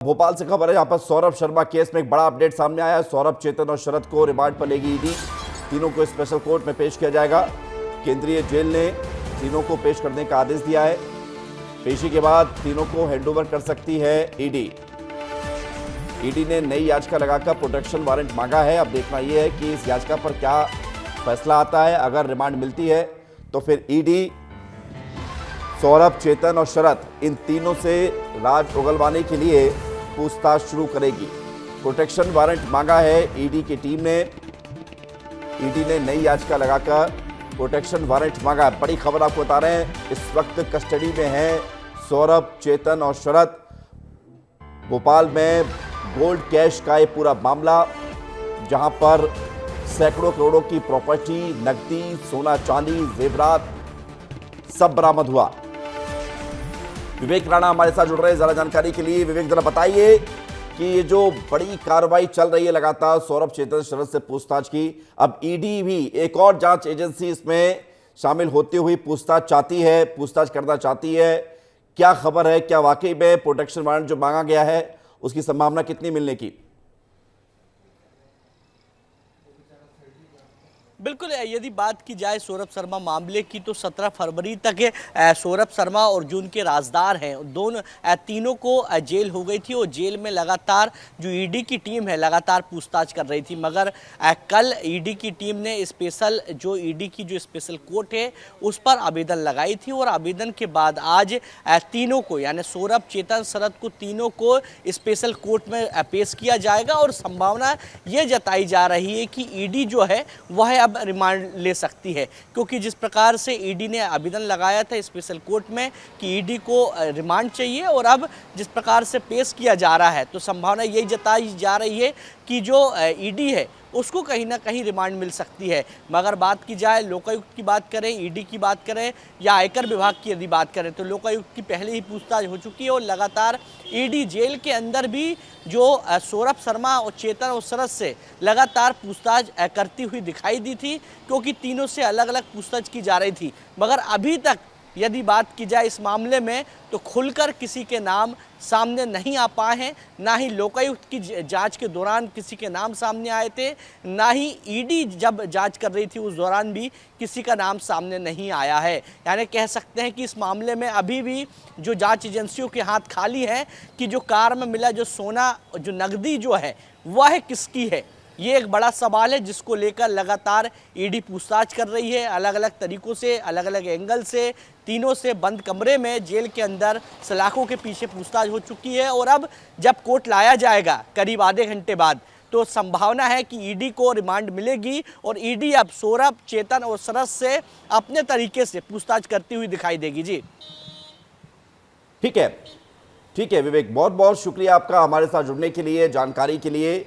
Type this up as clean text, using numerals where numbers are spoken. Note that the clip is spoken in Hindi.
भोपाल से खबर है, यहाँ पर सौरभ शर्मा केस में एक बड़ा अपडेट सामने आया है। सौरभ, चेतन और शरद को रिमांड पर लेगी ईडी। तीनों को स्पेशल कोर्ट में पेश किया जाएगा। केंद्रीय जेल ने तीनों को पेश करने का आदेश दिया है। पेशी के बाद तीनों को हैंडओवर कर सकती है ईडी। ईडी ने नई याचिका लगाकर प्रोटेक्शन वारंट मांगा है। अब देखना यह है कि इस याचिका पर क्या फैसला आता है। अगर रिमांड मिलती है तो फिर ईडी सौरभ, चेतन और शरद, इन तीनों से राज उगलवाने के लिए पूछताछ शुरू करेगी। प्रोटेक्शन वारंट मांगा है ईडी की टीम ने। ईडी ने नई याचिका लगाकर प्रोटेक्शन वारंट मांगा है। बड़ी खबर आपको बता रहे हैं, इस वक्त कस्टडी में हैं सौरभ, चेतन और शरद। भोपाल में गोल्ड कैश का ये पूरा मामला, जहां पर सैकड़ों करोड़ों की प्रॉपर्टी, नकदी, सोना चांदी, जेवरात सब बरामद हुआ। विवेक राणा हमारे साथ जुड़ रहे हैं ज्यादा जानकारी के लिए। विवेक, जरा बताइए कि ये जो बड़ी कार्रवाई चल रही है लगातार सौरभ, चेतन, शरद से पूछताछ की, अब ईडी भी एक और जांच एजेंसी इसमें शामिल होती हुई पूछताछ करना चाहती है। क्या खबर है, क्या वाकई में प्रोटेक्शन वारंट जो मांगा गया है उसकी संभावना कितनी मिलने की? बिल्कुल, यदि बात की जाए सौरभ शर्मा मामले की तो 17 फरवरी तक सौरभ शर्मा और जो उनके राजदार हैं दोनों तीनों को जेल हो गई थी और जेल में लगातार जो ईडी की टीम है लगातार पूछताछ कर रही थी। मगर कल ईडी की टीम ने ईडी की जो स्पेशल कोर्ट है उस पर आवेदन लगाई थी और आवेदन के बाद आज तीनों को, यानी सौरभ, चेतन, शरद को, तीनों को स्पेशल कोर्ट में पेश किया जाएगा। और संभावना ये जताई जा रही है कि ईडी जो है वह रिमांड ले सकती है, क्योंकि जिस प्रकार से ईडी ने आवेदन लगाया था स्पेशल कोर्ट में कि ईडी को रिमांड चाहिए और अब जिस प्रकार से पेश किया जा रहा है तो संभावना यही जताई जा रही है कि जो ईडी है उसको कहीं ना कहीं रिमांड मिल सकती है। मगर बात की जाए लोकायुक्त की बात करें, ईडी की बात करें या आयकर विभाग की यदि बात करें तो लोकायुक्त की पहले ही पूछताछ हो चुकी है और लगातार ईडी जेल के अंदर भी जो सौरभ शर्मा और चेतन और शरद से लगातार पूछताछ करती हुई दिखाई दी थी, क्योंकि तीनों से अलग अलग पूछताछ की जा रही थी। मगर अभी तक यदि बात की जाए इस मामले में तो खुलकर किसी के नाम सामने नहीं आ पाए हैं। ना ही लोकायुक्त की जांच के दौरान किसी के नाम सामने आए थे, ना ही ईडी जब जांच कर रही थी उस दौरान भी किसी का नाम सामने नहीं आया है। यानी कह सकते हैं कि इस मामले में अभी भी जो जांच एजेंसियों के हाथ खाली हैं कि जो कार में मिला जो सोना, जो नकदी जो है वह किसकी है, ये एक बड़ा सवाल है जिसको लेकर लगातार ईडी पूछताछ कर रही है। अलग अलग तरीकों से, अलग अलग एंगल से, तीनों से बंद कमरे में जेल के अंदर सलाखों के पीछे पूछताछ हो चुकी है। और अब जब कोर्ट लाया जाएगा करीब आधे घंटे बाद तो संभावना है कि ईडी को रिमांड मिलेगी और ईडी अब सौरभ, चेतन और शरद से अपने तरीके से पूछताछ करती हुई दिखाई देगी। जी ठीक है विवेक, बहुत बहुत शुक्रिया आपका हमारे साथ जुड़ने के लिए, जानकारी के लिए।